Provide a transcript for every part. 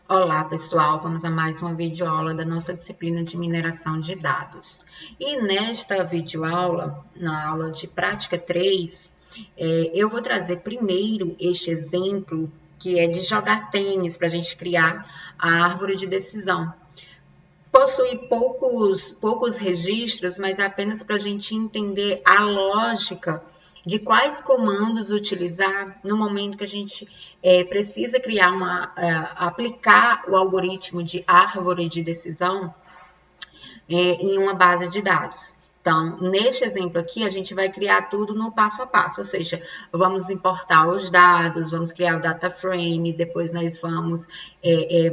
Olá, pessoal! Vamos a mais uma videoaula da nossa disciplina de mineração de dados. E nesta videoaula, na aula de prática 3, eu vou trazer primeiro este exemplo, que é de jogar tênis, para a gente criar a árvore de decisão. Possui poucos registros, mas apenas para a gente entender a lógica de quais comandos utilizar no momento que a gente precisa criar aplicar o algoritmo de árvore de decisão em uma base de dados. Então, neste exemplo aqui, a gente vai criar tudo no passo a passo, ou seja, vamos importar os dados, vamos criar o data frame, depois nós vamos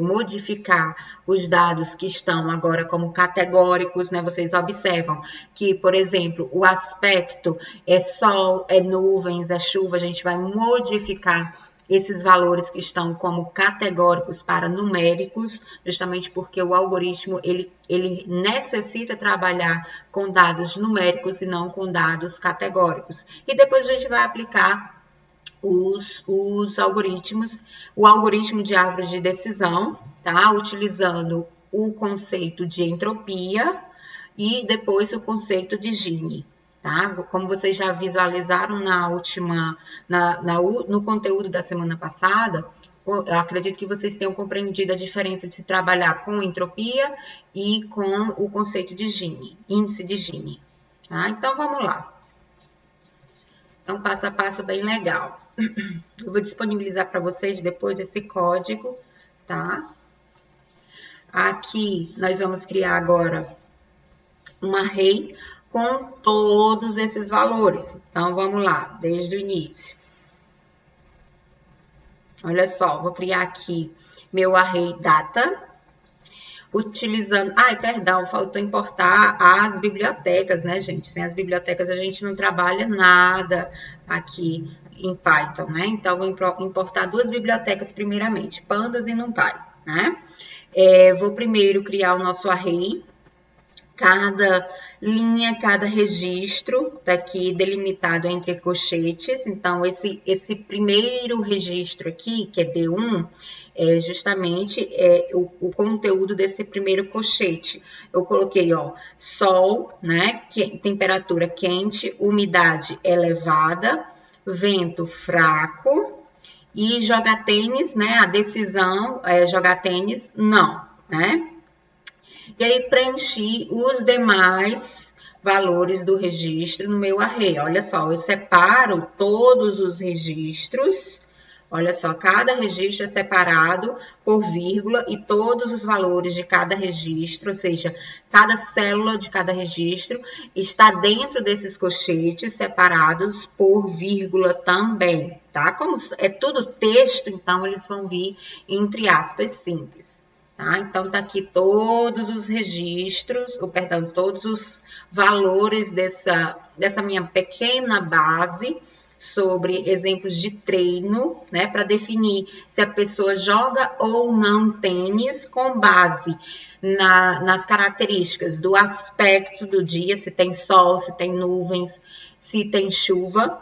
modificar os dados que estão agora como categóricos, né? Vocês observam que, por exemplo, o aspecto é sol, é nuvens, é chuva, a gente vai modificar esses valores que estão como categóricos para numéricos, justamente porque o algoritmo ele necessita trabalhar com dados numéricos e não com dados categóricos. E depois a gente vai aplicar os algoritmos, o algoritmo de árvore de decisão, tá? Utilizando o conceito de entropia e depois o conceito de Gini. Tá? Como vocês já visualizaram no conteúdo da semana passada, eu acredito que vocês tenham compreendido a diferença de se trabalhar com entropia e com o conceito de Gini, índice de Gini. Tá? Então, vamos lá. É um passo a passo bem legal. Eu vou disponibilizar para vocês depois esse código, tá? Aqui, nós vamos criar agora um array com todos esses valores. Então, vamos lá, desde o início. Olha só, vou criar aqui meu array data, utilizando... perdão, faltou importar as bibliotecas, né, gente? Sem as bibliotecas a gente não trabalha nada aqui em Python, né? Então, vou importar duas bibliotecas primeiramente, Pandas e NumPy, né? Vou primeiro criar o nosso array. Cada linha, cada registro daqui delimitado entre colchetes. Então, esse primeiro registro aqui, que é D1, é justamente o conteúdo desse primeiro colchete. Eu coloquei, ó, sol, né, temperatura quente, umidade elevada, vento fraco e jogar tênis, né, a decisão é jogar tênis, não, né? E aí, preenchi os demais valores do registro no meu array. Olha só, eu separo todos os registros. Olha só, cada registro é separado por vírgula e todos os valores de cada registro, ou seja, cada célula de cada registro está dentro desses colchetes separados por vírgula também, tá? Como é tudo texto, então eles vão vir entre aspas simples. Tá? Então, tá aqui todos os registros, todos os valores dessa minha pequena base sobre exemplos de treino, né? Para definir se a pessoa joga ou não tênis com base nas características do aspecto do dia, se tem sol, se tem nuvens, se tem chuva,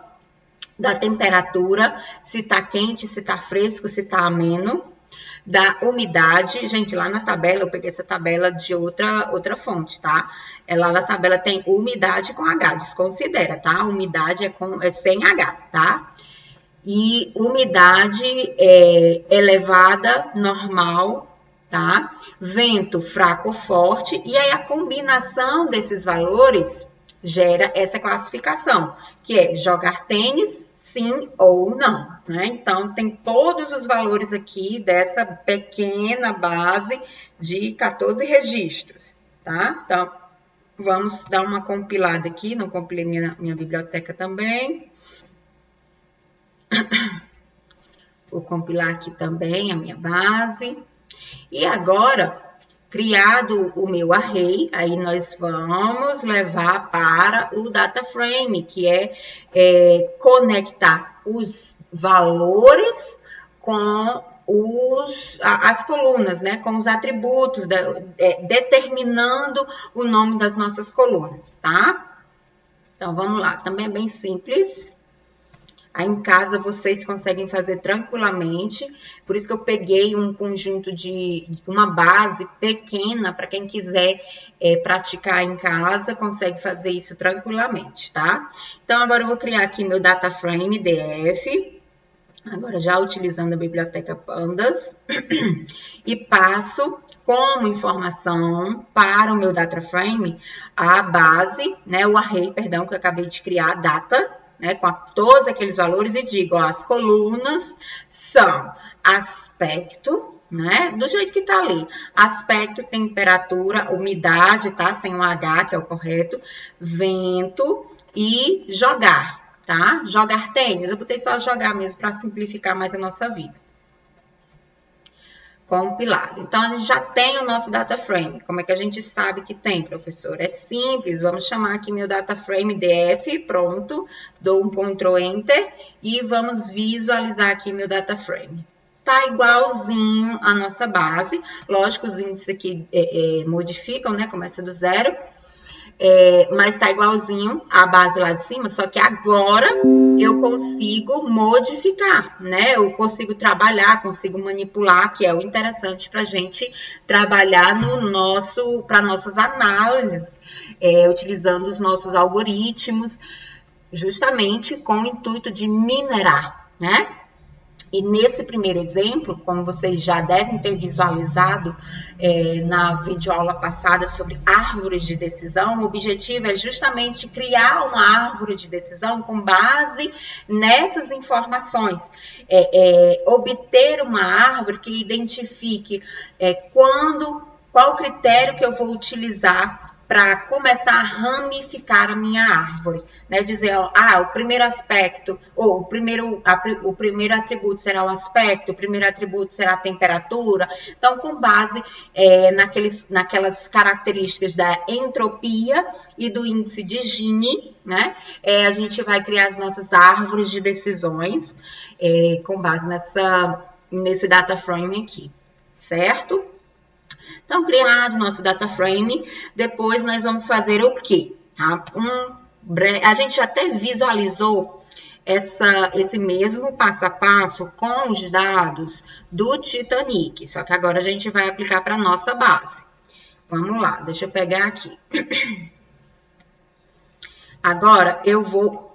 da temperatura, se tá quente, se tá fresco, se tá ameno, da umidade. Gente, lá na tabela, eu peguei essa tabela de outra fonte, tá? Lá na tabela tem umidade com H, desconsidera, tá? Umidade é sem H, tá? E umidade elevada, normal, tá? Vento fraco ou forte, e aí a combinação desses valores gera essa classificação, que é jogar tênis, sim ou não, né? Então, tem todos os valores aqui dessa pequena base de 14 registros, tá? Então, vamos dar uma compilada aqui, não compilei minha biblioteca também. Vou compilar aqui também a minha base. E agora, criado o meu array, aí nós vamos levar para o data frame, que é conectar os valores com as colunas, né? Com os atributos, determinando o nome das nossas colunas, tá? Então, vamos lá. Também é bem simples. Aí em casa vocês conseguem fazer tranquilamente, por isso que eu peguei um conjunto de uma base pequena para quem quiser praticar em casa, consegue fazer isso tranquilamente, tá? Então agora eu vou criar aqui meu data frame DF, agora já utilizando a biblioteca Pandas, e passo como informação para o meu data frame a base, né, o array, perdão, que eu acabei de criar, data, né, com todos aqueles valores e digo, ó, as colunas são aspecto, né, do jeito que tá ali, aspecto, temperatura, umidade, tá, sem o H, que é o correto, vento e jogar, tá, jogar tênis, eu botei só jogar mesmo para simplificar mais a nossa vida. Compilado. Então, a gente já tem o nosso data frame. Como é que a gente sabe que tem, professor? É simples, vamos chamar aqui meu data frame DF, pronto, dou um Ctrl Enter e vamos visualizar aqui meu data frame. Tá igualzinho a nossa base, lógico, os índices aqui modificam, né, começa do zero, mas tá igualzinho a base lá de cima, só que agora eu consigo modificar, né? Eu consigo trabalhar, consigo manipular, que é o interessante para a gente trabalhar para nossas análises, utilizando os nossos algoritmos, justamente com o intuito de minerar, né? E nesse primeiro exemplo, como vocês já devem ter visualizado na videoaula passada sobre árvores de decisão, o objetivo é justamente criar uma árvore de decisão com base nessas informações. Obter uma árvore que identifique qual critério que eu vou utilizar para começar a ramificar a minha árvore, né? Dizer, o primeiro aspecto, ou o primeiro atributo será o aspecto, o primeiro atributo será a temperatura. Então, com base naquelas características da entropia e do índice de Gini, né? A gente vai criar as nossas árvores de decisões com base nesse data frame aqui, certo? Então, criado nosso data frame, depois nós vamos fazer o quê? Tá? A gente até visualizou esse mesmo passo a passo com os dados do Titanic, só que agora a gente vai aplicar para a nossa base. Vamos lá, deixa eu pegar aqui. Agora, eu vou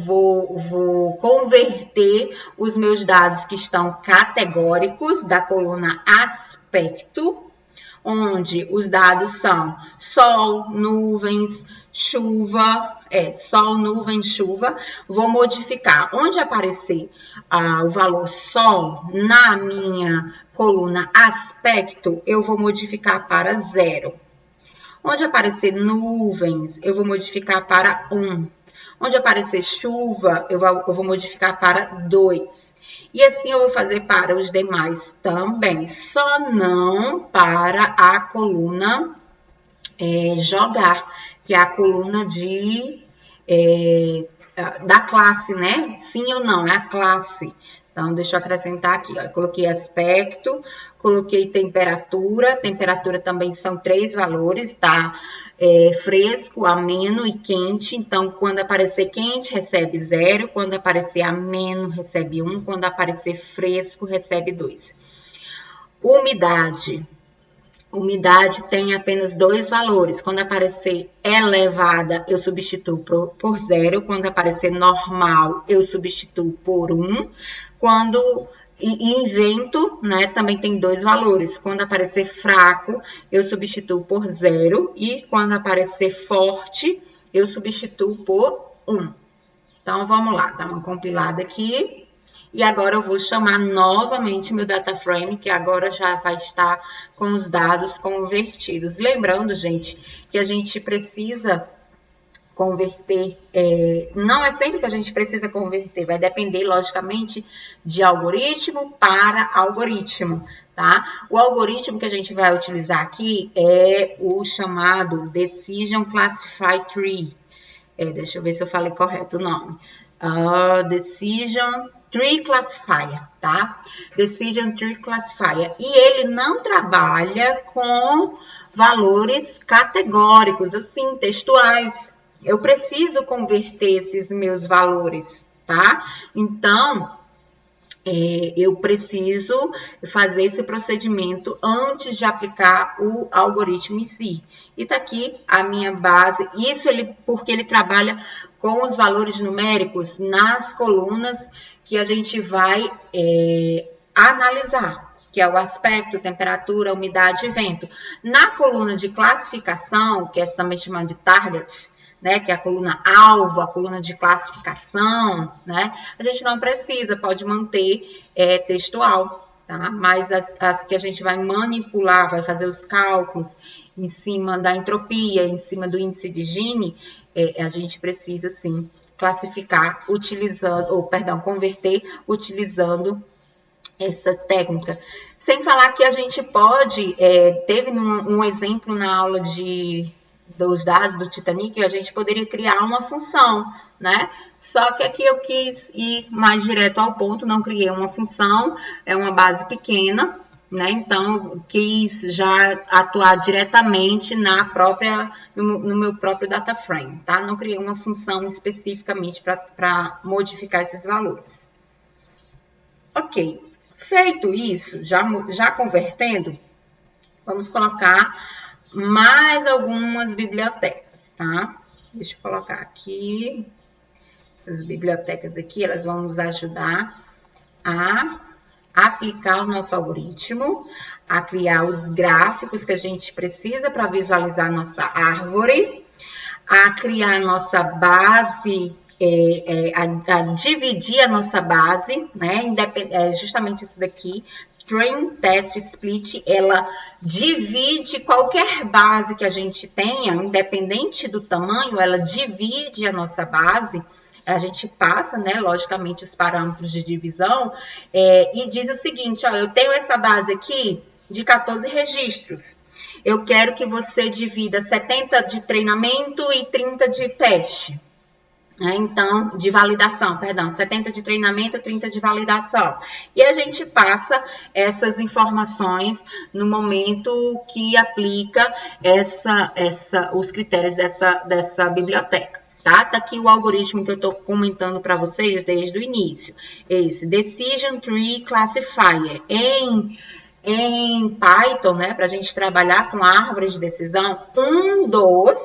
vou converter os meus dados que estão categóricos da coluna aspecto, onde os dados são sol, nuvens, chuva, sol, nuvem, chuva. Vou modificar. Onde aparecer o valor sol na minha coluna aspecto, eu vou modificar para 0. Onde aparecer nuvens, eu vou modificar para 1. Onde aparecer chuva, eu vou modificar para 2. E assim eu vou fazer para os demais também, só não para a coluna jogar, que é a coluna da classe, né? Sim ou não, é a classe. Então, deixa eu acrescentar aqui, ó. Eu coloquei aspecto, coloquei temperatura. Temperatura também são 3 valores, tá? Fresco, ameno e quente. Então, quando aparecer quente, recebe 0. Quando aparecer ameno, recebe 1. Quando aparecer fresco, recebe 2. Umidade. Umidade tem apenas 2 valores. Quando aparecer elevada, eu substituo por 0. Quando aparecer normal, eu substituo por 1. E vento, né, também tem 2 valores. Quando aparecer fraco, eu substituo por 0. E quando aparecer forte, eu substituo por 1. Então, vamos lá, dá uma compilada aqui. E agora eu vou chamar novamente meu data frame, que agora já vai estar com os dados convertidos. Lembrando, gente, que a gente precisa converter, não é sempre que a gente precisa converter, vai depender, logicamente, de algoritmo para algoritmo, tá? O algoritmo que a gente vai utilizar aqui é o chamado Decision Classify Tree. Deixa eu ver se eu falei correto o nome. Decision Tree Classifier, tá? Decision Tree Classifier. E ele não trabalha com valores categóricos, assim, textuais. eu preciso converter esses meus valores, tá? Então, eu preciso fazer esse procedimento antes de aplicar o algoritmo em si. E tá aqui a minha base, porque ele trabalha com os valores numéricos nas colunas que a gente vai analisar, que é o aspecto, temperatura, umidade e vento. Na coluna de classificação, que é também chamada de target, né, que é a coluna alvo, a coluna de classificação, né, a gente não precisa, pode manter textual, tá? Mas as que a gente vai manipular, vai fazer os cálculos em cima da entropia, em cima do índice de Gini, a gente precisa, sim, classificar converter utilizando essa técnica. Sem falar que a gente pode, teve um exemplo na aula dos dados do Titanic, a gente poderia criar uma função, né? Só que aqui eu quis ir mais direto ao ponto, não criei uma função, é uma base pequena, né? Então, eu quis já atuar diretamente no meu próprio data frame, tá? Não criei uma função especificamente para modificar esses valores. Ok, feito isso, já convertendo, vamos colocar mais algumas bibliotecas, tá? Deixa eu colocar aqui. As bibliotecas aqui, elas vão nos ajudar a aplicar o nosso algoritmo, a criar os gráficos que a gente precisa para visualizar a nossa árvore, a criar a nossa base, a dividir a nossa base, né? Justamente isso daqui. Train Test Split, ela divide qualquer base que a gente tenha, independente do tamanho, ela divide a nossa base, a gente passa, né, logicamente, os parâmetros de divisão, e diz o seguinte, ó, eu tenho essa base aqui de 14 registros, eu quero que você divida 70 de treinamento e 30 de teste. Então, de validação, 70 de treinamento, 30 de validação. E a gente passa essas informações no momento que aplica os critérios dessa biblioteca. Tá? Tá aqui o algoritmo que eu estou comentando para vocês desde o início. Esse Decision Tree Classifier. Em Python, né, para a gente trabalhar com árvores de decisão,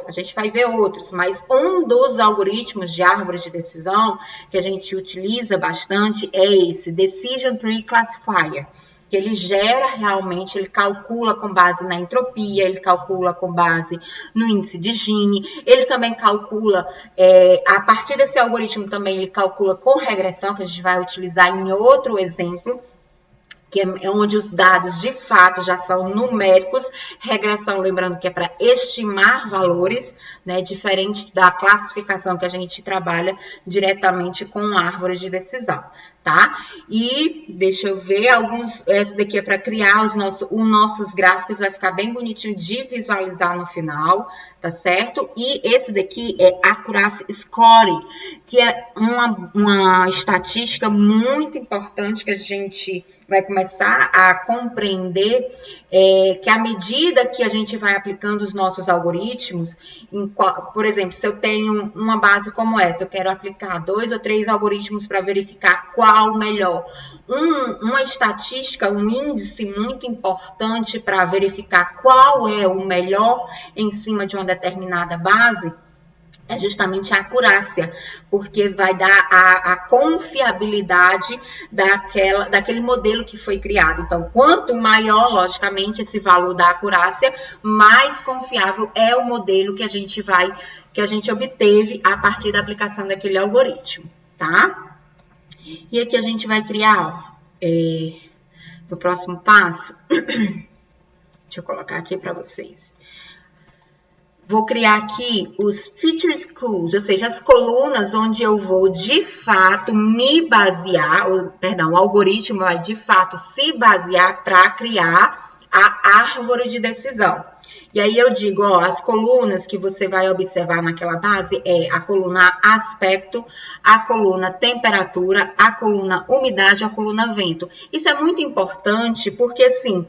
a gente vai ver outros, mas um dos algoritmos de árvores de decisão que a gente utiliza bastante é esse Decision Tree Classifier, que ele gera realmente, ele calcula com base na entropia, ele calcula com base no índice de Gini, ele também calcula, a partir desse algoritmo também ele calcula com regressão, que a gente vai utilizar em outro exemplo, que é onde os dados de fato já são numéricos, regressão, lembrando que é para estimar valores, né, diferente da classificação que a gente trabalha diretamente com árvore de decisão, tá? E deixa eu ver, esse daqui é para criar os nossos gráficos, vai ficar bem bonitinho de visualizar no final, tá certo? E esse daqui é Accuracy Score, que é uma estatística muito importante que a gente vai começar a compreender, que à medida que a gente vai aplicando os nossos algoritmos, por exemplo, se eu tenho uma base como essa, eu quero aplicar 2 ou 3 algoritmos para verificar qual o melhor. Uma estatística, um índice muito importante para verificar qual é o melhor em cima de uma determinada base é justamente a acurácia, porque vai dar a confiabilidade daquele modelo que foi criado. Então, quanto maior, logicamente, esse valor da acurácia, mais confiável é o modelo que a gente obteve a partir da aplicação daquele algoritmo, tá? E aqui a gente vai criar, no próximo passo, deixa eu colocar aqui para vocês. Vou criar aqui os Feature Schools, ou seja, as colunas onde eu vou, de fato, me basear, o algoritmo vai, de fato, se basear para criar a árvore de decisão. E aí eu digo, ó, as colunas que você vai observar naquela base é a coluna aspecto, a coluna temperatura, a coluna umidade, a coluna vento. Isso é muito importante porque, assim,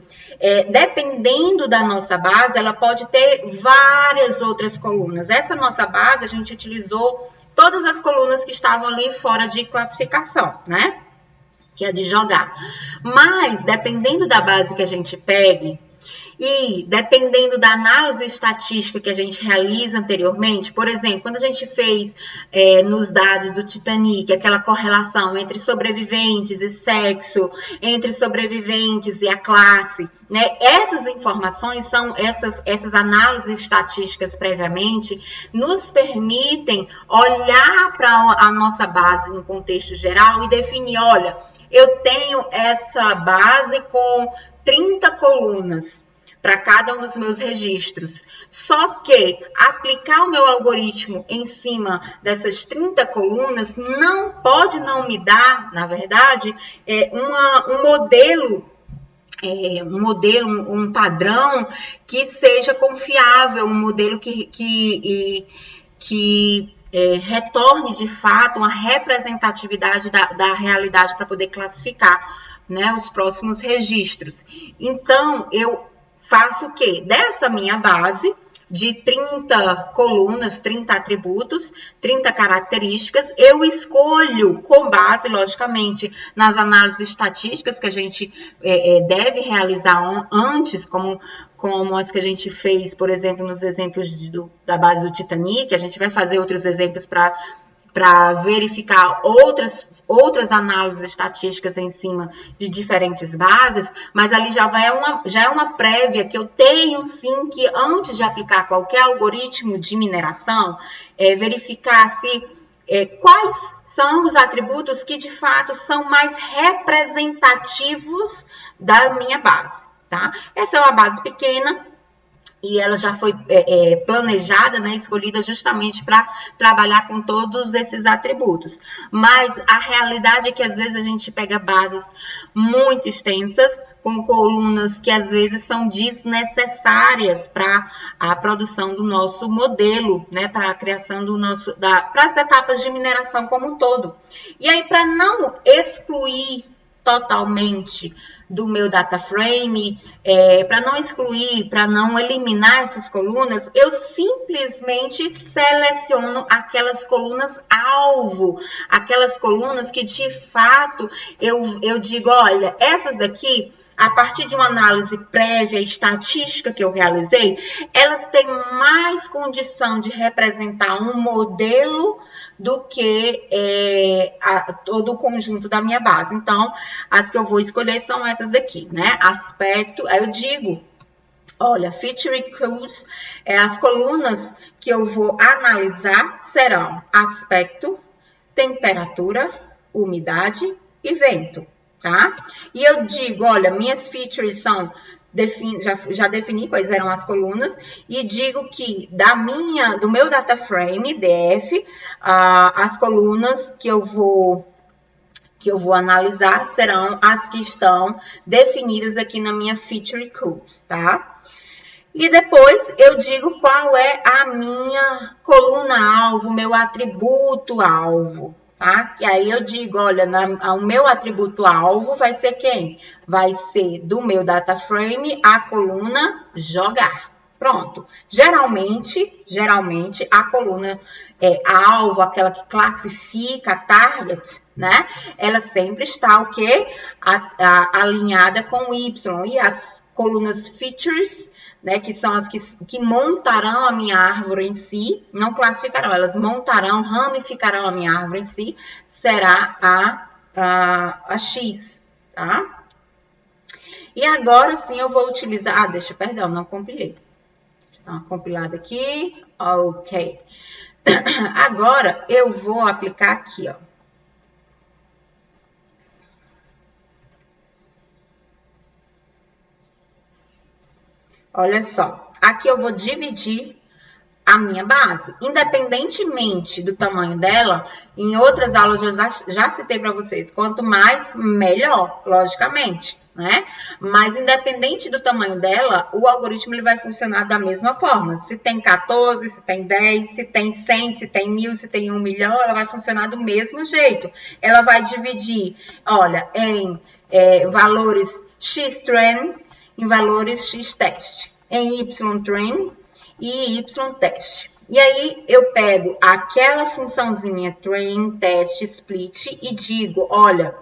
dependendo da nossa base, ela pode ter várias outras colunas. Essa nossa base, a gente utilizou todas as colunas que estavam ali fora de classificação, né? Que é de jogar. Mas, dependendo da base que a gente pegue, e dependendo da análise estatística que a gente realiza anteriormente, por exemplo, quando a gente fez nos dados do Titanic aquela correlação entre sobreviventes e sexo, entre sobreviventes e a classe, né? Essas informações são essas análises estatísticas previamente nos permitem olhar para a nossa base no contexto geral e definir, olha, eu tenho essa base com 30 colunas para cada um dos meus registros. Só que aplicar o meu algoritmo em cima dessas 30 colunas pode não me dar, na verdade, um padrão que seja confiável, um modelo que retorne de fato uma representatividade da realidade para poder classificar, né, os próximos registros. Então, eu faço o quê? Dessa minha base de 30 colunas, 30 atributos, 30 características, eu escolho com base, logicamente, nas análises estatísticas que a gente deve realizar antes, como as que a gente fez, por exemplo, nos exemplos da base do Titanic. A gente vai fazer outros exemplos para verificar outras análises estatísticas em cima de diferentes bases, mas ali já é uma prévia que eu tenho sim que, antes de aplicar qualquer algoritmo de mineração, verificar quais são os atributos que de fato são mais representativos da minha base, tá? Essa é uma base pequena, e ela já foi planejada, né, escolhida justamente para trabalhar com todos esses atributos. Mas a realidade é que às vezes a gente pega bases muito extensas, com colunas que às vezes são desnecessárias para a produção do nosso modelo, né, para a criação para as etapas de mineração como um todo. E aí, para não excluir totalmente do meu data frame, para não excluir, para não eliminar essas colunas, eu simplesmente seleciono aquelas colunas alvo, aquelas colunas que de fato eu digo, olha, essas daqui, a partir de uma análise prévia estatística que eu realizei, elas têm mais condição de representar um modelo do que todo o conjunto da minha base. Então, as que eu vou escolher são essas daqui, né? Aspecto, aí eu digo, olha, feature codes, as colunas que eu vou analisar serão aspecto, temperatura, umidade e vento, tá? E eu digo, olha, minhas features são, já defini quais eram as colunas, e digo que do meu data frame, DF, as colunas que eu vou analisar serão as que estão definidas aqui na minha feature codes, tá? E depois eu digo qual é a minha coluna-alvo, meu atributo-alvo, tá? E aí eu digo, olha, o meu atributo-alvo vai ser quem? Vai ser do meu data frame a coluna jogar. Pronto. Geralmente, a coluna alvo, aquela que classifica a target, né? Ela sempre está o quê? Alinhada com o Y. E as colunas features, né, que são as que montarão a minha árvore em si, não classificarão, elas montarão, ramificarão a minha árvore em si, será a X, tá? E agora sim eu vou utilizar, perdão, não compilei. Dá uma compilada aqui, ok. Agora eu vou aplicar aqui, ó. Olha só, aqui eu vou dividir a minha base. Independentemente do tamanho dela, em outras aulas eu já citei para vocês, quanto mais, melhor, logicamente, né? Mas independente do tamanho dela, o algoritmo ele vai funcionar da mesma forma. Se tem 14, se tem 10, se tem 100, se tem 1000, se tem 1 milhão, ela vai funcionar do mesmo jeito. Ela vai dividir, olha, em valores X-train, em valores X-test, em Y-train e Y-test. E aí, eu pego aquela funçãozinha train, test, split e digo, olha,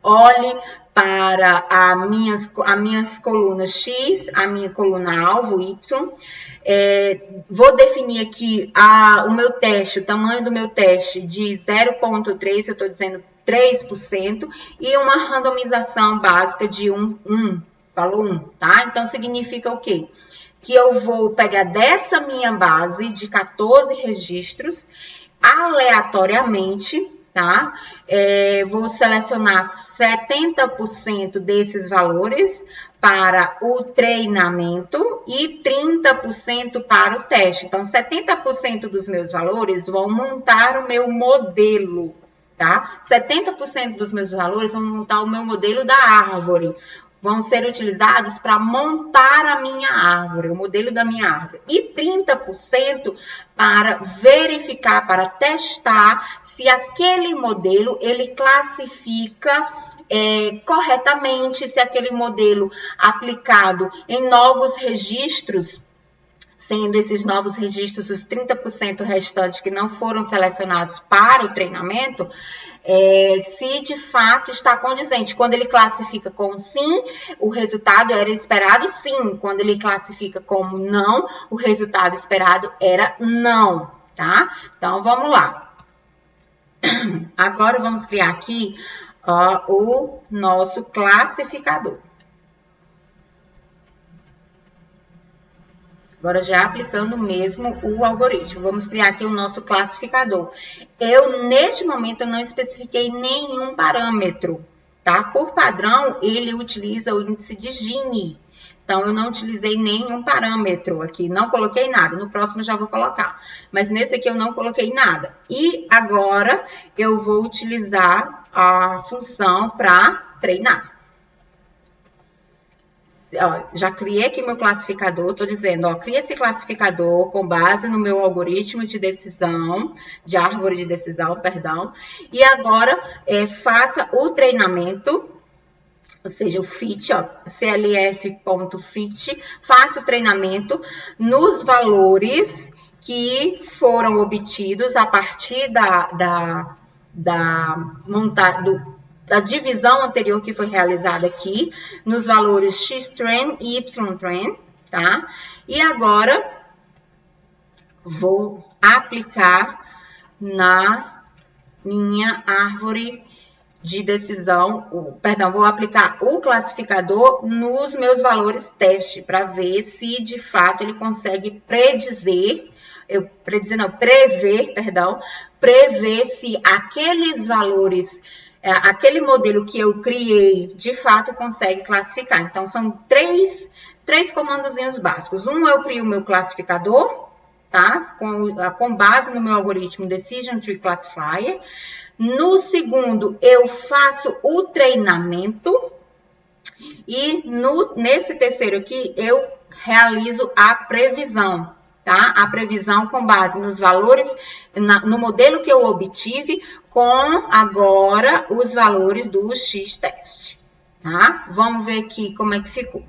olhe para as minhas colunas X, a minha coluna alvo Y, vou definir aqui o meu teste, o tamanho do meu teste de 0,3, eu estou dizendo 3%, e uma randomização básica de 1, valor 1, tá? Então, significa o quê? Que eu vou pegar dessa minha base de 14 registros, aleatoriamente, tá? Vou selecionar 70% desses valores para o treinamento e 30% para o teste. Então, 70% dos meus valores vão montar o meu modelo, tá? 70% dos meus valores vão montar o meu modelo da árvore. Vão ser utilizados para montar a minha árvore, o modelo da minha árvore. E 30% para verificar, para testar se aquele modelo, ele classifica corretamente, se aquele modelo aplicado em novos registros, sendo esses novos registros os 30% restantes que não foram selecionados para o treinamento, se de fato está condizente. Quando ele classifica como sim, o resultado era esperado sim. Quando ele classifica como não, o resultado esperado era não, tá? Então, vamos lá. Agora, vamos criar aqui o nosso classificador. Agora, já aplicando mesmo o algoritmo. Vamos criar aqui o nosso classificador. Neste momento, eu não especifiquei nenhum parâmetro, tá? Por padrão, ele utiliza o índice de Gini. Então, eu não utilizei nenhum parâmetro aqui, não coloquei nada. No próximo, eu já vou colocar. Mas nesse aqui, eu não coloquei nada. E agora, eu vou utilizar a função para treinar. Já criei aqui meu classificador, estou dizendo, cria esse classificador com base no meu algoritmo de decisão, de árvore de decisão, perdão, e agora faça o treinamento, ou seja, o fit, clf.fit, faça o treinamento nos valores que foram obtidos a partir da divisão anterior que foi realizada aqui, nos valores X-train e Y-train, tá? E agora, vou aplicar na minha árvore de decisão, vou aplicar o classificador nos meus valores teste, para ver se, de fato, ele consegue prever se aqueles valores, aquele modelo que eu criei, de fato, consegue classificar. Então, são três comandozinhos básicos. Eu crio o meu classificador, tá? Com base no meu algoritmo Decision Tree Classifier. No segundo, eu faço o treinamento. E nesse terceiro aqui, eu realizo a previsão, tá? A previsão com base nos valores, no modelo que eu obtive, com agora os valores do X-test, tá? Vamos ver aqui como é que ficou.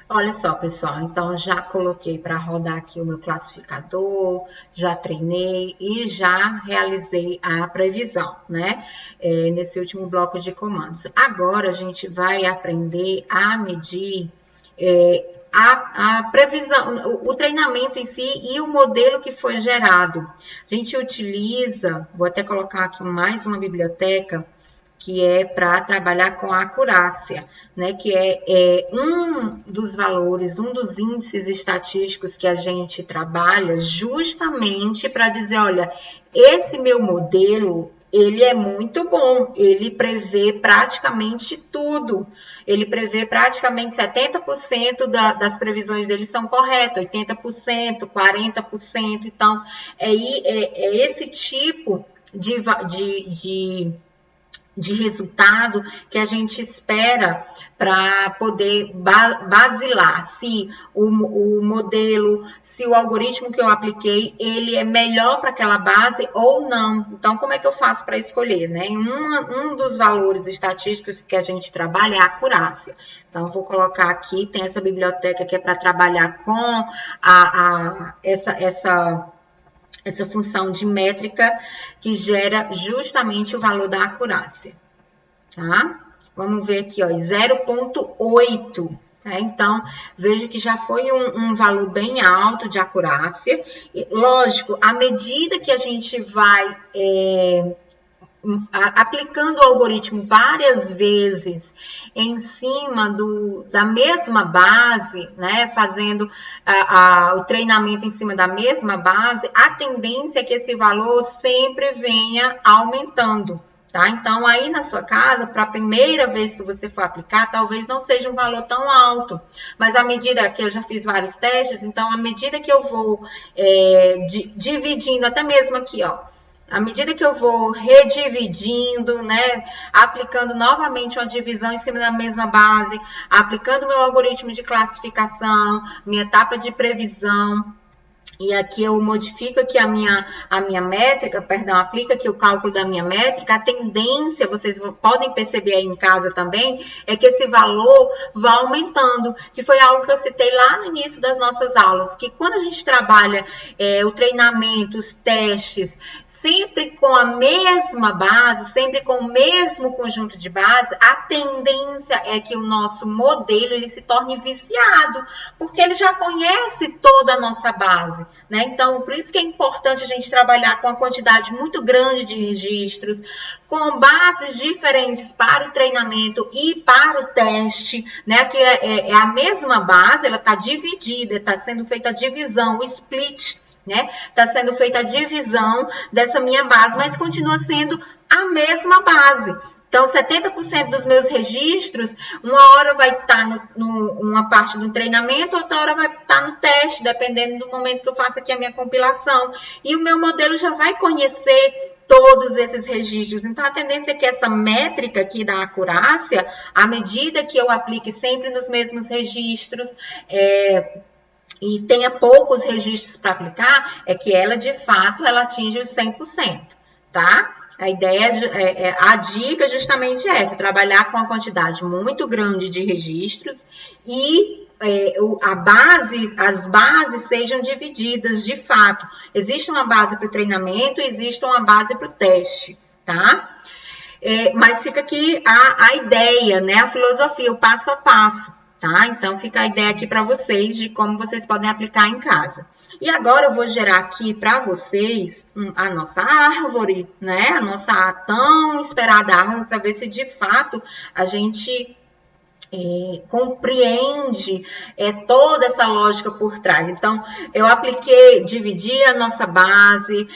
Olha só, pessoal, então já coloquei para rodar aqui o meu classificador, já treinei e já realizei a previsão, né? Nesse último bloco de comandos. Agora, a gente vai aprender a medir a previsão, o treinamento em si e o modelo que foi gerado. A gente utiliza, vou até colocar aqui mais uma biblioteca, que é para trabalhar com a acurácia, né? Que é um dos valores, um dos índices estatísticos que a gente trabalha justamente para dizer, olha, esse meu modelo, ele é muito bom, ele prevê praticamente tudo. Ele prevê praticamente 70% das previsões dele são corretas, 80%, 40%. Então, é esse tipo de resultado que a gente espera para poder basilar se o modelo, se o algoritmo que eu apliquei, ele é melhor para aquela base ou não. Então, como é que eu faço para escolher, né? Um dos valores estatísticos que a gente trabalha é a acurácia. Então, vou colocar aqui, tem essa biblioteca que é para trabalhar com essa função de métrica que gera justamente o valor da acurácia, tá? Vamos ver aqui, ó, 0,8. Tá? Então, veja que já foi um valor bem alto de acurácia. E, lógico, à medida que a gente vai aplicando o algoritmo várias vezes em cima da mesma base, né, fazendo o treinamento em cima da mesma base, a tendência é que esse valor sempre venha aumentando. Tá? Então, aí na sua casa, para a primeira vez que você for aplicar, talvez não seja um valor tão alto, mas à medida que eu já fiz vários testes, então, à medida que eu vou dividindo, até mesmo aqui, ó, à medida que eu vou redividindo, né, aplicando novamente uma divisão em cima da mesma base, aplicando meu algoritmo de classificação, minha etapa de previsão, e aqui eu modifico aqui a minha métrica, perdão, aplica aqui o cálculo da minha métrica, a tendência, vocês podem perceber aí em casa também, é que esse valor vai aumentando, que foi algo que eu citei lá no início das nossas aulas, que quando a gente trabalha o treinamento, os testes, sempre com a mesma base, sempre com o mesmo conjunto de base, a tendência é que o nosso modelo ele se torne viciado, porque ele já conhece toda a nossa base, né? Então, por isso que é importante a gente trabalhar com uma quantidade muito grande de registros, com bases diferentes para o treinamento e para o teste, né? Que é a mesma base, ela está dividida, está sendo feita a divisão, o split, né? Está sendo feita a divisão dessa minha base, mas continua sendo a mesma base. Então, 70% dos meus registros, uma hora vai estar numa parte do treinamento, outra hora vai estar no teste, dependendo do momento que eu faço aqui a minha compilação. E o meu modelo já vai conhecer todos esses registros. Então, a tendência é que essa métrica aqui da acurácia, à medida que eu aplique sempre nos mesmos registros, e tenha poucos registros para aplicar, é que ela, de fato, ela atinge os 100%, tá? A ideia, a dica justamente é essa, trabalhar com uma quantidade muito grande de registros e as bases sejam divididas, de fato. Existe uma base para o treinamento, existe uma base para o teste, tá? Mas fica aqui a ideia, né? A filosofia, o passo a passo. Tá? Então, fica a ideia aqui para vocês de como vocês podem aplicar em casa. E agora eu vou gerar aqui para vocês a nossa árvore, né? A nossa tão esperada árvore, para ver se de fato a gente compreende toda essa lógica por trás. Então, eu dividi a nossa base,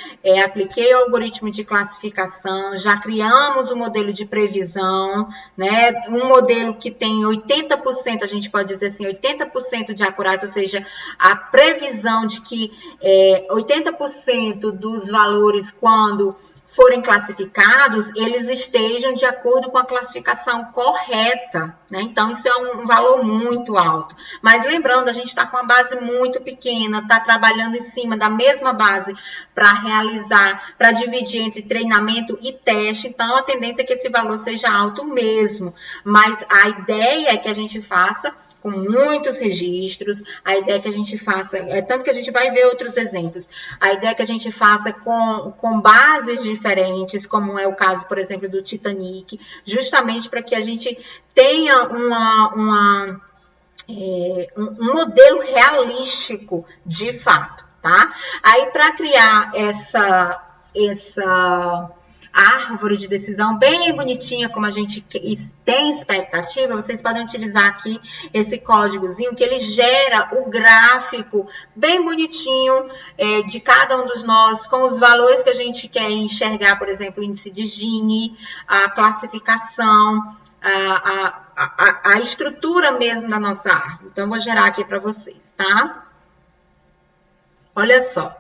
apliquei o algoritmo de classificação, já criamos o modelo de previsão, né? Um modelo que tem 80%, a gente pode dizer assim, 80% de acurácia, ou seja, a previsão de que 80% dos valores, quando forem classificados, eles estejam de acordo com a classificação correta, né? Então, isso é um valor muito alto. Mas lembrando, a gente está com uma base muito pequena, está trabalhando em cima da mesma base para dividir entre treinamento e teste, então a tendência é que esse valor seja alto mesmo. Mas a ideia é que a gente faça com muitos registros, a ideia é que a gente faça, tanto que a gente vai ver outros exemplos, a ideia é que a gente faça com bases diferentes, como é o caso, por exemplo, do Titanic, justamente para que a gente tenha um modelo realístico de fato, tá? Aí, para criar árvore de decisão bem bonitinha, como a gente tem expectativa, vocês podem utilizar aqui esse códigozinho que ele gera o gráfico bem bonitinho de cada um dos nós, com os valores que a gente quer enxergar, por exemplo, o índice de Gini, a classificação, a estrutura mesmo da nossa árvore. Então, vou gerar aqui para vocês, tá? Olha só.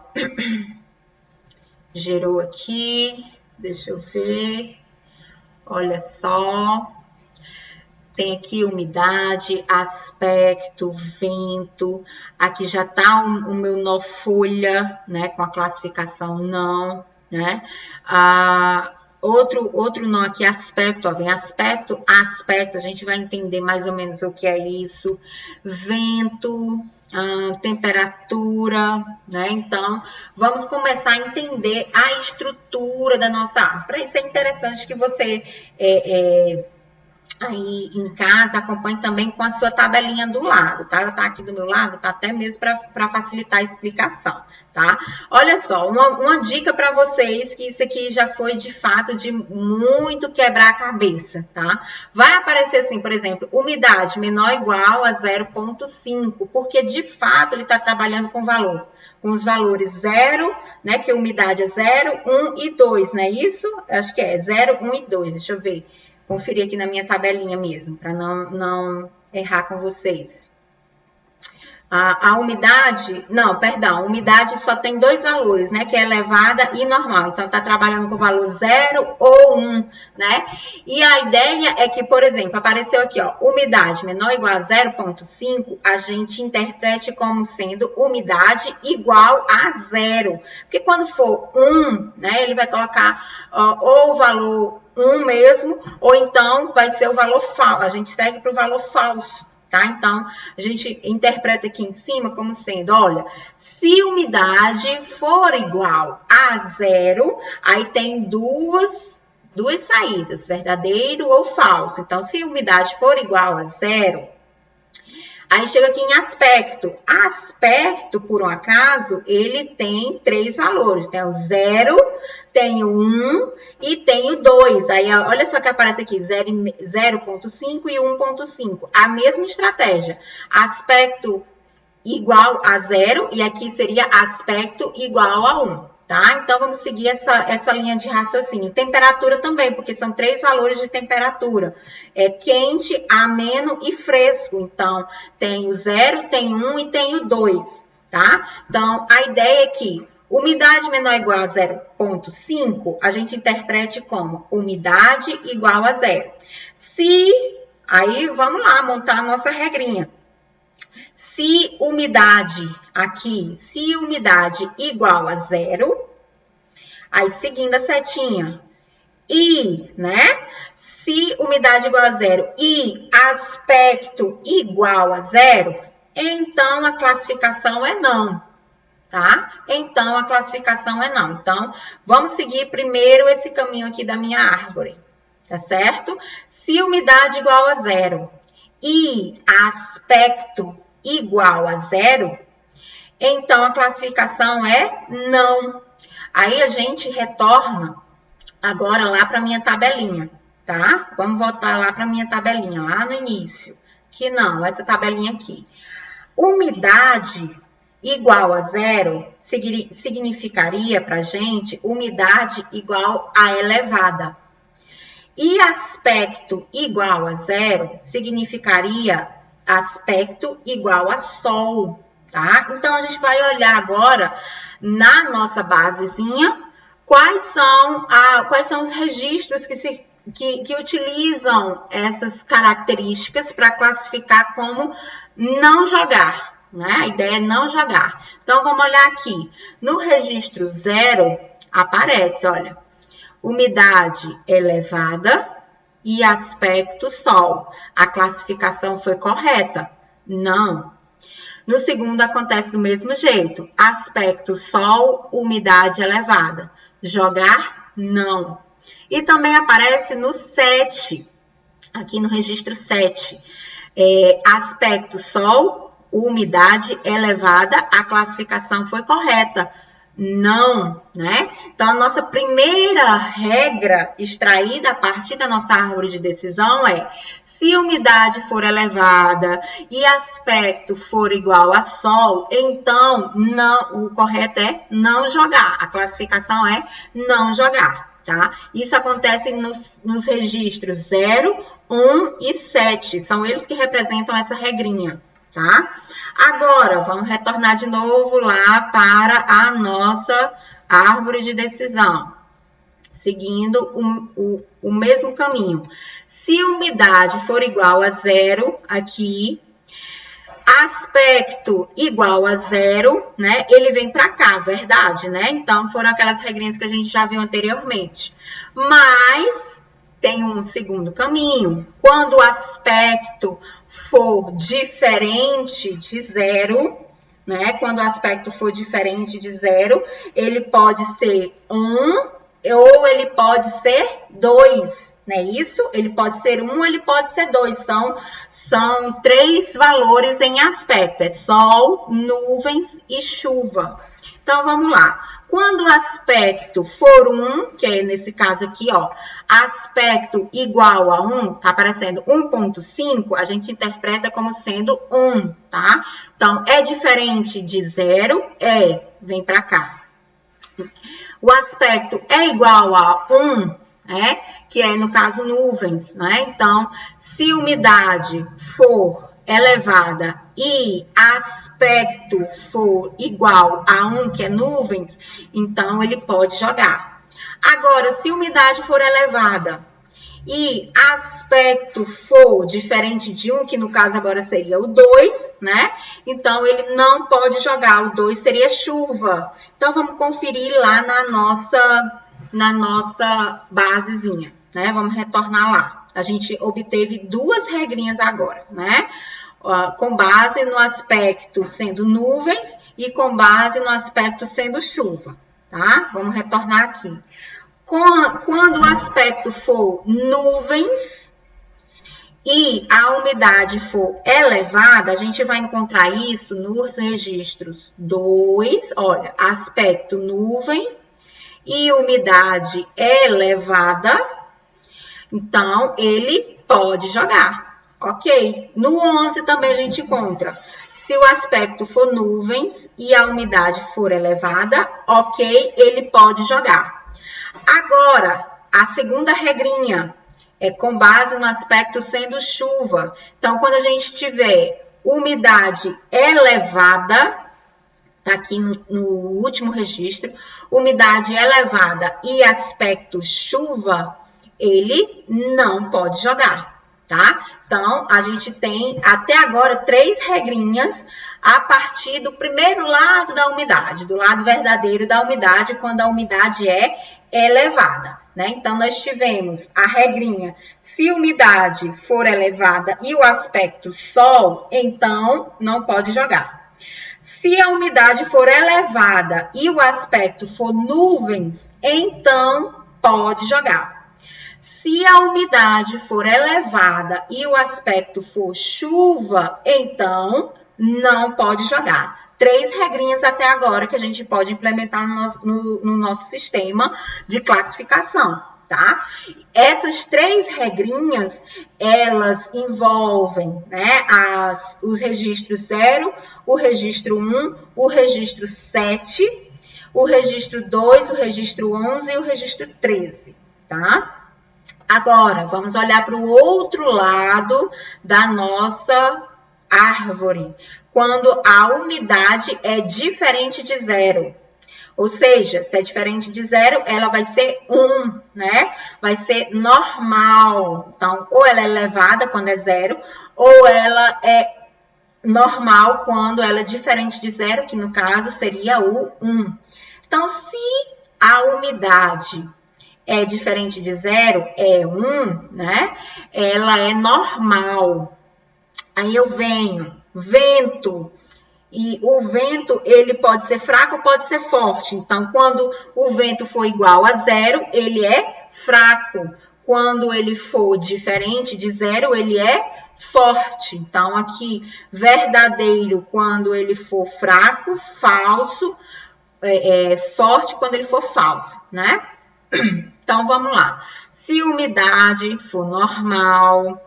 Gerou aqui. Deixa eu ver. Olha só. Tem aqui umidade, aspecto, vento. Aqui já tá o meu nó folha, né? Com a classificação não, né? Outro nó aqui, aspecto, ó, vem aspecto, a gente vai entender mais ou menos o que é isso. Vento, temperatura, né? Então, vamos começar a entender a estrutura da nossa árvore. Para isso é interessante que você aí em casa acompanhe também com a sua tabelinha do lado, tá? Ela tá aqui do meu lado, tá até mesmo para facilitar a explicação, tá? Olha só, uma dica para vocês, que isso aqui já foi de fato de muito quebrar a cabeça, tá? Vai aparecer assim, por exemplo, umidade menor ou igual a 0,5, porque de fato ele está trabalhando com valor. Com os valores 0, né? Que a umidade é 0, 1 e 2, não é isso? Acho que é 0, 1 e 2, deixa eu ver. Conferir aqui na minha tabelinha mesmo, para não errar com vocês. A umidade, não, perdão, a umidade só tem dois valores, né? Que é elevada e normal. Então, tá trabalhando com o valor 0 ou 1, né? E a ideia é que, por exemplo, apareceu aqui, ó, umidade menor ou igual a 0,5, a gente interprete como sendo umidade igual a 0. Porque quando for 1, né? Ele vai colocar ou o valor 1 mesmo, ou então vai ser o valor falso. A gente segue para o valor falso, tá? Então, a gente interpreta aqui em cima como sendo, olha, se umidade for igual a 0, aí tem duas saídas, verdadeiro ou falso. Então, se umidade for igual a 0, aí chega aqui em aspecto. Aspecto, por um acaso, ele tem 3 valores. Tem o 0, tem o 1 e tem o 2. Aí, olha só que aparece aqui, 0,5 e 1,5. A mesma estratégia. Aspecto igual a 0 e aqui seria aspecto igual a 1. Tá? Então, vamos seguir essa linha de raciocínio. Temperatura também, porque são 3 valores de temperatura. É quente, ameno e fresco. Então, tem o 0, tem o 1 e tem o 2, tá? Então, a ideia é que umidade menor ou igual a 0,5, a gente interprete como umidade igual a 0. Aí, vamos lá, montar a nossa regrinha. Se umidade igual a 0, aí seguindo a setinha, e, né? Se umidade igual a 0 e aspecto igual a 0, então a classificação é não, tá? Então a classificação é não. Então, vamos seguir primeiro esse caminho aqui da minha árvore, tá certo? Se umidade igual a 0 e aspecto igual a 0, então a classificação é não. Aí a gente retorna agora lá para minha tabelinha, tá? Vamos voltar lá para minha tabelinha, lá no início. Que não, essa tabelinha aqui. Umidade igual a 0 significaria para a gente umidade igual a elevada. E aspecto igual a 0 significaria aspecto igual a sol, tá? Então, a gente vai olhar agora na nossa basezinha quais são os registros que utilizam essas características para classificar como não jogar, né? A ideia é não jogar. Então, vamos olhar aqui. No registro 0, aparece, olha, umidade elevada e aspecto sol. A classificação foi correta? Não. No segundo, acontece do mesmo jeito. Aspecto sol, umidade elevada. Jogar? Não. E também aparece no 7, aqui no registro 7. Aspecto sol, umidade elevada, a classificação foi correta. Não, né? Então, a nossa primeira regra extraída a partir da nossa árvore de decisão é: se a umidade for elevada e aspecto for igual a Sol, então não, o correto é não jogar. A classificação é não jogar, tá? Isso acontece nos registros 0, 1 e 7. São eles que representam essa regrinha, tá? Agora, vamos retornar de novo lá para a nossa árvore de decisão, seguindo o mesmo caminho. Se a umidade for igual a 0, aqui, aspecto igual a 0, né? Ele vem para cá, verdade, né? Então, foram aquelas regrinhas que a gente já viu anteriormente. Mas tem um segundo caminho. Quando o aspecto for diferente de 0, né? Quando o aspecto for diferente de 0, ele pode ser 1 ou ele pode ser 2, não é isso? Ele pode ser 1, ele pode ser 2. São 3 valores em aspecto. É Sol, nuvens e chuva. Então, vamos lá. Quando o aspecto for 1, que é nesse caso aqui, ó, aspecto igual a 1, tá aparecendo 1.5, a gente interpreta como sendo 1, tá? Então, é diferente de 0? Vem pra cá. O aspecto é igual a 1, né? Que é, no caso, nuvens, né? Então, se a umidade for elevada e aspecto for igual a 1, que é nuvens, então ele pode jogar. Agora, se a umidade for elevada e aspecto for diferente de 1, que no caso agora seria o 2, né? Então, ele não pode jogar. O 2 seria chuva. Então, vamos conferir lá na nossa basezinha, né? Vamos retornar lá. A gente obteve 2 regrinhas agora, né? Com base no aspecto sendo nuvens e com base no aspecto sendo chuva, tá? Vamos retornar aqui. Quando o aspecto for nuvens e a umidade for elevada, a gente vai encontrar isso nos registros 2, olha, aspecto nuvem e umidade elevada, então ele pode jogar. Ok, no 11 também a gente encontra, se o aspecto for nuvens e a umidade for elevada, ok, ele pode jogar. Agora, a segunda regrinha é com base no aspecto sendo chuva. Então, quando a gente tiver umidade elevada, tá aqui no último registro, umidade elevada e aspecto chuva, ele não pode jogar. Tá? Então, a gente tem até agora 3 regrinhas a partir do primeiro lado da umidade, do lado verdadeiro da umidade, quando a umidade é elevada, né? Então, nós tivemos a regrinha, se a umidade for elevada e o aspecto Sol, então não pode jogar. Se a umidade for elevada e o aspecto for nuvens, então pode jogar. Se a umidade for elevada e o aspecto for chuva, então não pode jogar. 3 regrinhas até agora que a gente pode implementar no nosso sistema de classificação, tá? Essas 3 regrinhas, elas envolvem, né, os registros 0, o registro 1, o registro 7, o registro 2, o registro 11 e o registro 13, tá? Agora, vamos olhar para o outro lado da nossa árvore, quando a umidade é diferente de 0. Ou seja, se é diferente de 0, ela vai ser 1, né? Vai ser normal. Então, ou ela é elevada quando é 0, ou ela é normal quando ela é diferente de 0, que no caso seria o 1. Então, se a umidade é diferente de 0, é 1, né? Ela é normal. Aí eu venho, vento. E o vento, ele pode ser fraco ou pode ser forte. Então, quando o vento for igual a 0, ele é fraco. Quando ele for diferente de 0, ele é forte. Então, aqui, verdadeiro quando ele for fraco, falso forte quando ele for falso, né? Então, vamos lá. Se a umidade for normal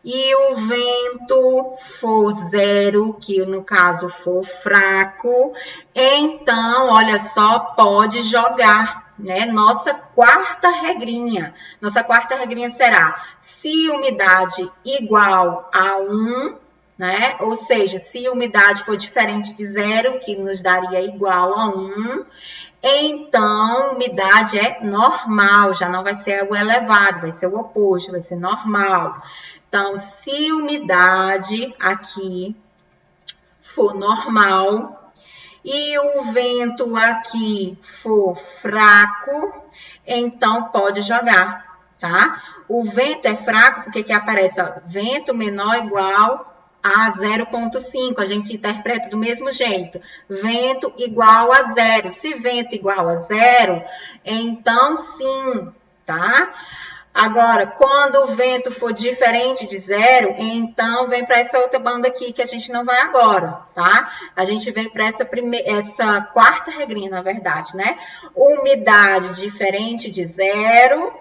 e o vento for 0, que no caso for fraco, então, olha só, pode jogar, né? Nossa quarta regrinha será: se umidade igual a 1, né? Ou seja, se a umidade for diferente de 0, que nos daria igual a 1, então, umidade é normal, já não vai ser o elevado, vai ser o oposto, vai ser normal. Então, se umidade aqui for normal e o vento aqui for fraco, então pode jogar, tá? O vento é fraco porque que aparece, ó, vento menor ou igual a 0,5, a gente interpreta do mesmo jeito. Vento igual a 0. Se vento igual a 0, então sim, tá? Agora, quando o vento for diferente de 0, então vem para essa outra banda aqui que a gente não vai agora, tá? A gente vem para essa quarta regrinha, na verdade, né? Umidade diferente de 0,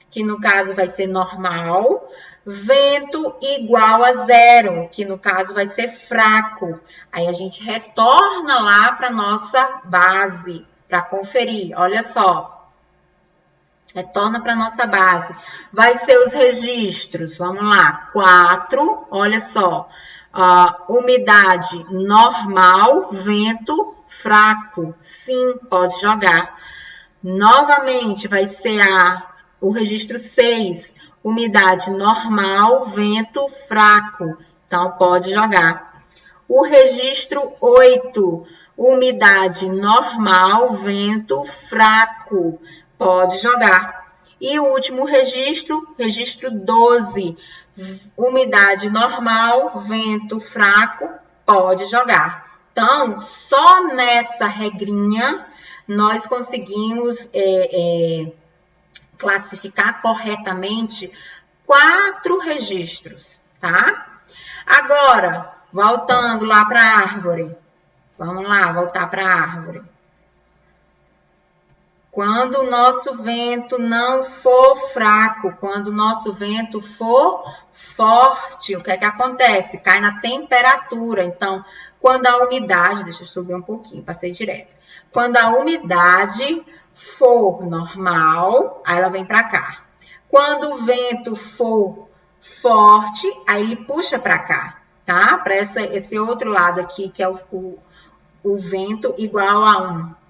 que no caso vai ser normal. Vento igual a 0, que no caso vai ser fraco. Aí a gente retorna lá para nossa base para conferir. Olha só. Retorna para nossa base. Vai ser os registros. Vamos lá. 4. Olha só. Umidade normal, vento fraco. Sim, pode jogar. Novamente, vai ser o registro 6. Umidade normal, vento fraco. Então, pode jogar. O registro 8. Umidade normal, vento fraco. Pode jogar. E o último registro 12. Umidade normal, vento fraco. Pode jogar. Então, só nessa regrinha, nós conseguimos classificar corretamente 4 registros, tá? Agora, voltando lá para a árvore. Vamos lá, voltar para a árvore. Quando o nosso vento não for fraco, quando o nosso vento for forte, o que é que acontece? Cai na temperatura. Então, quando a umidade, deixa eu subir um pouquinho, passei direto. Quando a umidade for normal, aí ela vem para cá. Quando o vento for forte, aí ele puxa para cá, tá? Para esse outro lado aqui, que é o vento igual a 1.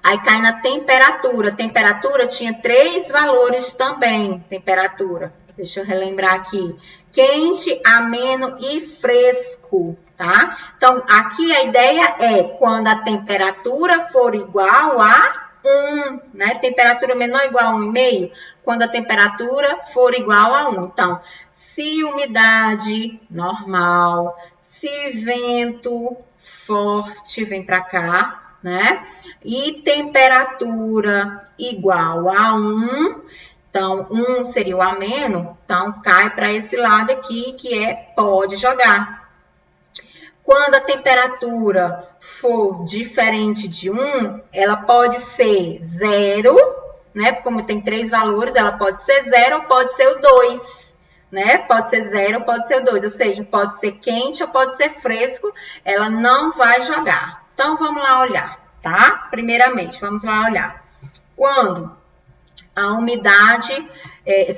Aí cai na temperatura. Temperatura tinha 3 valores também. Temperatura. Deixa eu relembrar aqui. Quente, ameno e fresco, tá? Então, aqui a ideia é quando a temperatura for igual a 1, né? Temperatura menor ou igual a 1,5, quando a temperatura for igual a 1. Então, se umidade normal, se vento forte, vem para cá, né? E temperatura igual a 1, então 1 seria o ameno, então cai para esse lado aqui que pode jogar. Quando a temperatura for diferente de 1, ela pode ser 0, né? Como tem 3 valores, ela pode ser 0 ou pode ser o 2, né? Pode ser 0 ou pode ser o 2, ou seja, pode ser quente ou pode ser fresco, ela não vai jogar. Então, vamos lá olhar, tá? Primeiramente, vamos lá olhar. Quando a umidade,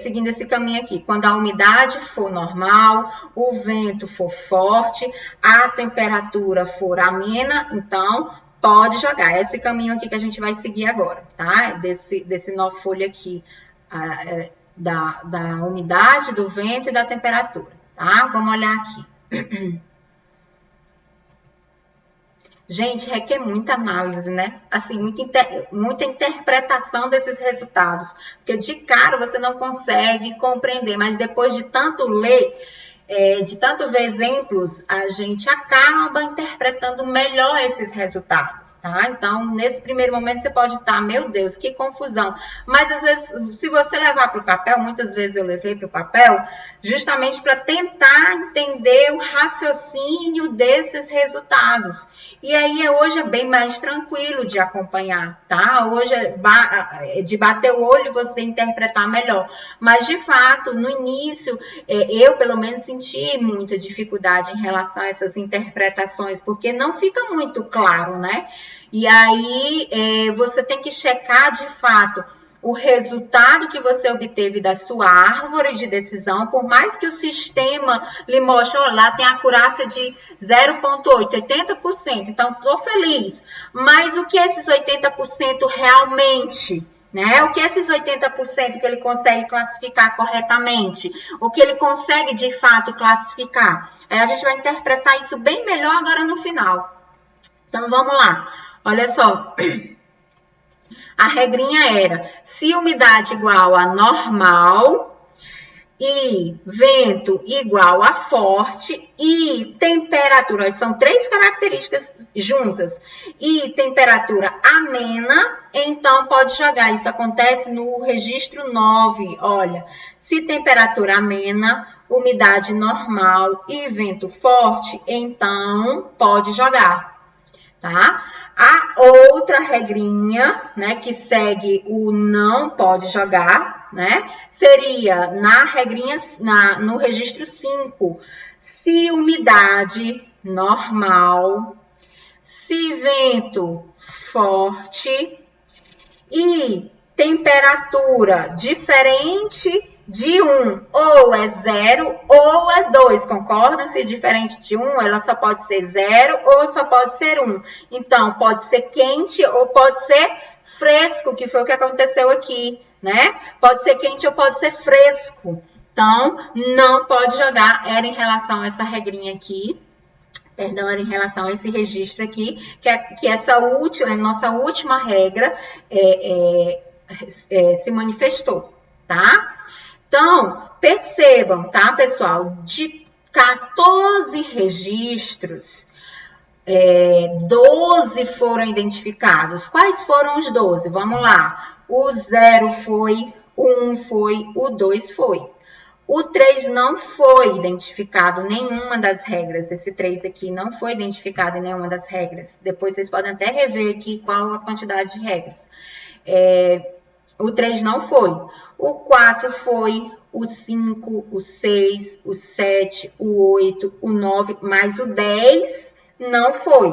seguindo esse caminho aqui, quando a umidade for normal, o vento for forte, a temperatura for amena, então pode jogar. Esse caminho aqui que a gente vai seguir agora, tá? Desse nó folha aqui, da umidade, do vento e da temperatura, tá? Vamos olhar aqui. Gente, requer muita análise, né? Assim, muita interpretação desses resultados. Porque de cara você não consegue compreender, mas depois de tanto ler, de tanto ver exemplos, a gente acaba interpretando melhor esses resultados, tá? Então, nesse primeiro momento, você pode estar, meu Deus, que confusão. Mas, às vezes, se você levar para o papel, muitas vezes eu levei para o papel, justamente para tentar entender o raciocínio desses resultados. E aí, hoje é bem mais tranquilo de acompanhar, tá? Hoje é de bater o olho e você interpretar melhor. Mas, de fato, no início, eu, pelo menos, senti muita dificuldade em relação a essas interpretações, porque não fica muito claro, né? E aí, você tem que checar, de fato, o resultado que você obteve da sua árvore de decisão, por mais que o sistema lhe mostre, olha, lá tem a acurácia de 0,8, 80%, então estou feliz. Mas o que esses 80% realmente, né? O que esses 80% que ele consegue classificar corretamente, o que ele consegue de fato classificar? Aí a gente vai interpretar isso bem melhor agora no final. Então vamos lá, olha só. A regrinha era, se umidade igual a normal e vento igual a forte e temperatura, são 3 características juntas, e temperatura amena, então pode jogar. Isso acontece no registro 9, olha, se temperatura amena, umidade normal e vento forte, então pode jogar, tá? A outra regrinha, né, que segue o não pode jogar, né, seria na regrinha, no registro 5, se umidade normal, se vento forte e temperatura diferente de 1, ou é 0 ou é 2, concordam? Se diferente de 1, ela só pode ser 0 ou só pode ser 1. Então, pode ser quente ou pode ser fresco, que foi o que aconteceu aqui, né? Pode ser quente ou pode ser fresco. Então, não pode jogar, era em relação a essa regrinha aqui, perdão, era em relação a esse registro aqui, que essa última, nossa última regra se manifestou, tá? Então, percebam, tá, pessoal? De 14 registros, 12 foram identificados. Quais foram os 12? Vamos lá. O 0 foi, o 1 foi, o 2 foi. O 3 não foi identificado em nenhuma das regras. Esse 3 aqui não foi identificado em nenhuma das regras. Depois vocês podem até rever aqui qual a quantidade de regras. O 3 não foi. O 4 foi, o 5, o 6, o 7, o 8, o 9, mas o 10 não foi.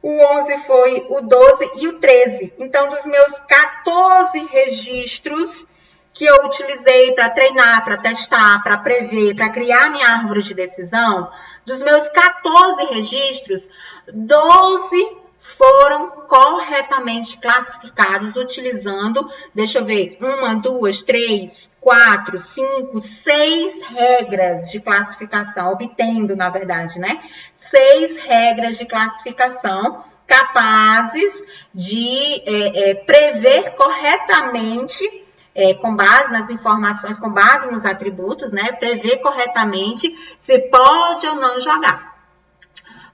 O 11 foi, o 12 e o 13. Então, dos meus 14 registros que eu utilizei para treinar, para testar, para prever, para criar minha árvore de decisão, dos meus 14 registros, 12 foram corretamente classificados utilizando, deixa eu ver, 1, 2, 3, 4, 5, 6 regras de classificação, obtendo, na verdade, né? 6 regras de classificação capazes de prever corretamente, com base nas informações, com base nos atributos, né? Prever corretamente se pode ou não jogar.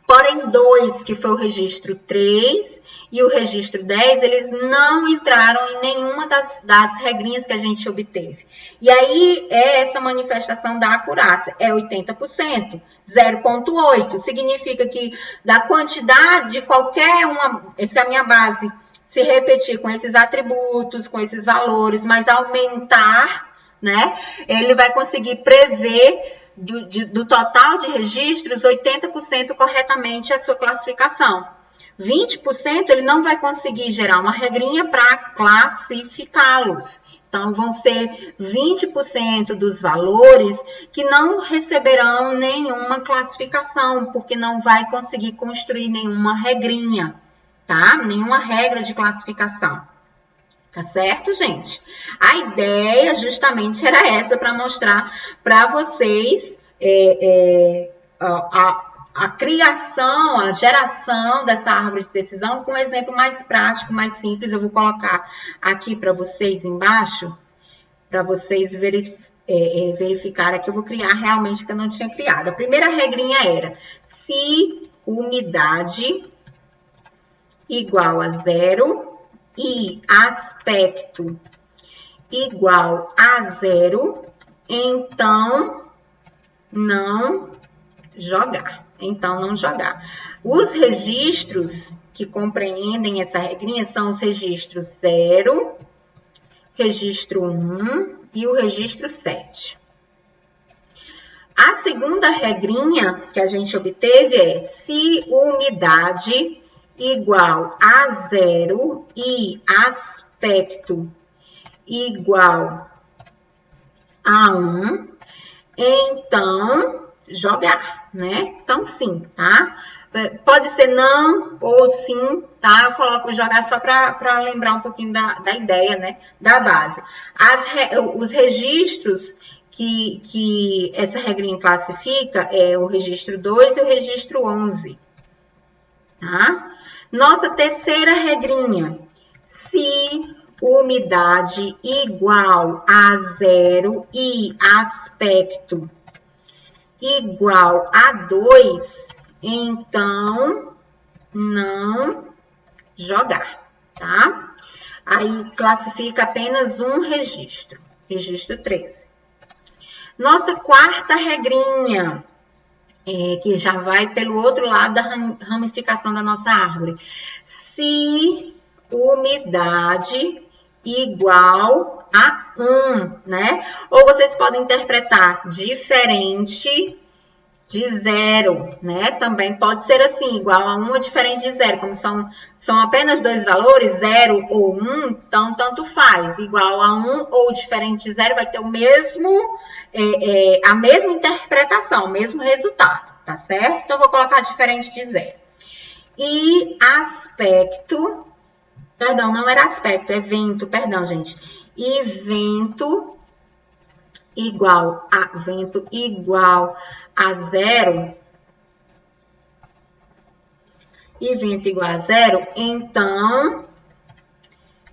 Porém, 2, que foi o registro 3 e o registro 10, eles não entraram em nenhuma das regrinhas que a gente obteve. E aí, essa manifestação da acurácia é 80%, 0,8. Significa que da quantidade de qualquer uma, essa é a minha base, se repetir com esses atributos, com esses valores, mas aumentar, né? Ele vai conseguir prever do total de registros, 80% corretamente a sua classificação. 20% ele não vai conseguir gerar uma regrinha para classificá-los. Então, vão ser 20% dos valores que não receberão nenhuma classificação, porque não vai conseguir construir nenhuma regrinha, tá? Nenhuma regra de classificação. Tá certo, gente? A ideia justamente era essa, para mostrar para vocês a criação, a geração dessa árvore de decisão com um exemplo mais prático, mais simples. Eu vou colocar aqui para vocês embaixo, para vocês verificarem aqui. Eu vou criar realmente, porque eu não tinha criado. A primeira regrinha era, se umidade igual a 0 e aspecto igual a 0, então não jogar. Então, não jogar. Os registros que compreendem essa regrinha são os registros 0, registro 1 e o registro 7. A segunda regrinha que a gente obteve é se umidade igual a 0 e aspecto igual a 1, então jogar, né? Então, sim, tá? Pode ser não ou sim, tá? Eu coloco jogar só para lembrar um pouquinho da ideia, né? Da base. Os registros que essa regrinha classifica é o registro 2 e o registro 11, tá? Nossa terceira regrinha, se umidade igual a 0 e aspecto igual a 2, então não jogar, tá? Aí classifica apenas um registro, registro 13. Nossa quarta regrinha, que já vai pelo outro lado da ramificação da nossa árvore. Se umidade igual a 1, né? Ou vocês podem interpretar diferente de 0, né? Também pode ser assim, igual a 1 ou diferente de 0. Como são apenas dois valores, 0 ou 1, então tanto faz. Igual a 1 ou diferente de 0 vai ter o mesmo, a mesma interpretação, o mesmo resultado, tá certo? Então, vou colocar diferente de 0. E aspecto, perdão, não era aspecto, é vento, perdão, gente. E vento igual a 0, e vento igual a 0, então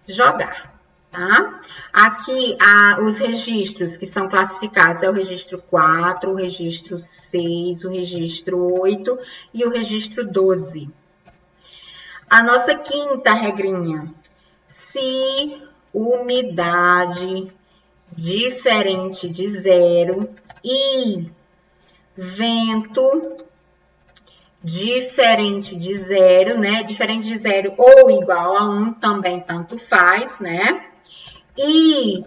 jogar, tá? Aqui, os registros que são classificados é o registro 4, o registro 6, o registro 8 e o registro 12. A nossa quinta regrinha, se umidade diferente de 0 e vento diferente de 0, né? Diferente de 0 ou igual a 1, também tanto faz, né? E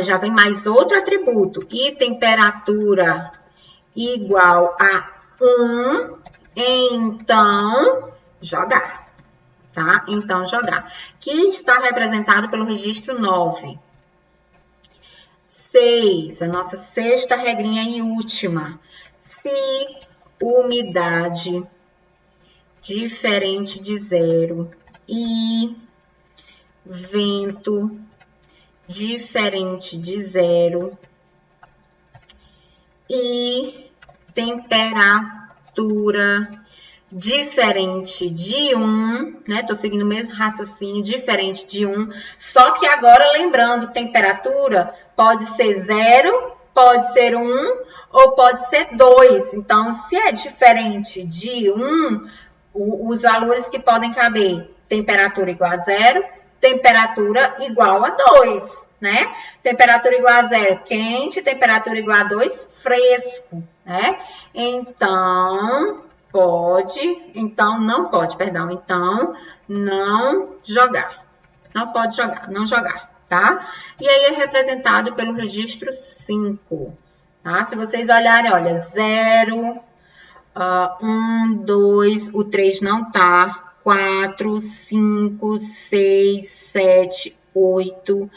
já vem mais outro atributo. E temperatura igual a 1, então jogar, tá? Então jogar. Que está representado pelo registro 9. 6, a nossa sexta regrinha e última. Se umidade diferente de 0 e vento diferente de 0 e temperatura diferente de 1, né? Tô seguindo o mesmo raciocínio, diferente de 1. Só que agora, lembrando, temperatura pode ser 0, pode ser 1 ou pode ser 2. Então, se é diferente de 1, os valores que podem caber, temperatura igual a 0, temperatura igual a 2, né? Temperatura igual a 0, quente, temperatura igual a 2, fresco, né? Então, não jogar. Não pode jogar, não jogar, tá? E aí é representado pelo registro 5, tá? Se vocês olharem, olha, 0, 1, 2, o 3 não tá, 4, 5, 6, 7, 8,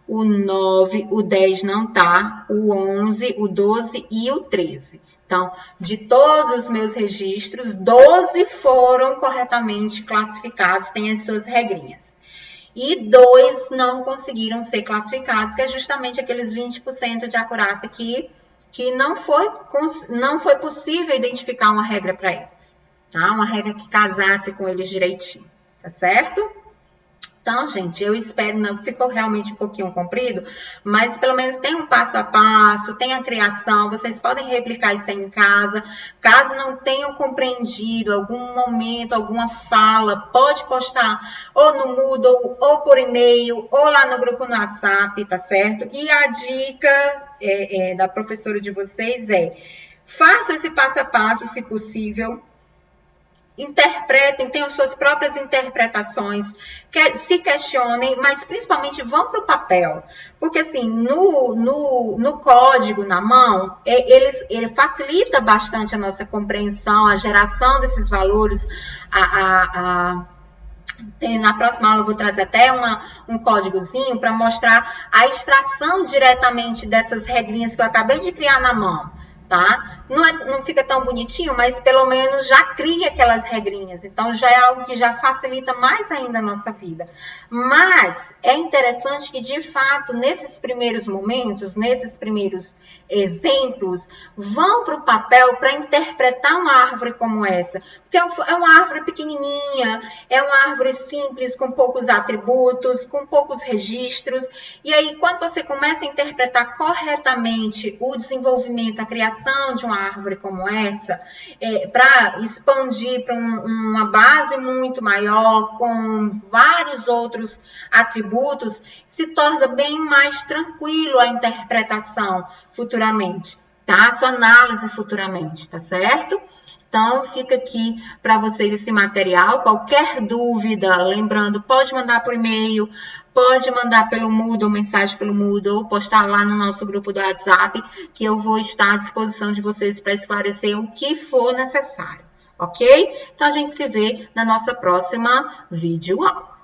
o 9, o 10 não tá, o 11, o 12 e o 13. Então, de todos os meus registros, 12 foram corretamente classificados, têm as suas regrinhas. E 2 não conseguiram ser classificados, que é justamente aqueles 20% de acurácia que não foi possível identificar uma regra para eles, tá? Uma regra que casasse com eles direitinho, tá certo? Então, gente, eu espero, não ficou realmente um pouquinho comprido, mas pelo menos tem um passo a passo, tem a criação, vocês podem replicar isso aí em casa. Caso não tenham compreendido algum momento, alguma fala, pode postar ou no Moodle, ou por e-mail, ou lá no grupo no WhatsApp, tá certo? E a dica da professora de vocês façam esse passo a passo, se possível. Interpretem, tenham suas próprias interpretações, se questionem, mas principalmente vão para o papel. Porque, assim, no código, na mão, ele facilita bastante a nossa compreensão, a geração desses valores. Na próxima aula eu vou trazer até um códigozinho para mostrar a extração diretamente dessas regrinhas que eu acabei de criar na mão, tá? Não fica tão bonitinho, mas pelo menos já cria aquelas regrinhas. Então, já é algo que já facilita mais ainda a nossa vida. Mas é interessante que, de fato, nesses primeiros momentos, nesses primeiros exemplos, vão para o papel para interpretar uma árvore como essa. Porque é uma árvore pequenininha, é uma árvore simples, com poucos atributos, com poucos registros. E aí, quando você começa a interpretar corretamente o desenvolvimento, a criação de uma árvore como essa, para expandir para uma base muito maior, com vários outros atributos, se torna bem mais tranquilo a interpretação futuramente, tá? A sua análise futuramente, tá certo? Então, fica aqui para vocês esse material. Qualquer dúvida, lembrando, pode mandar por e-mail, pode mandar pelo Moodle, mensagem pelo Moodle, ou postar lá no nosso grupo do WhatsApp, que eu vou estar à disposição de vocês para esclarecer o que for necessário, ok? Então, a gente se vê na nossa próxima videoaula.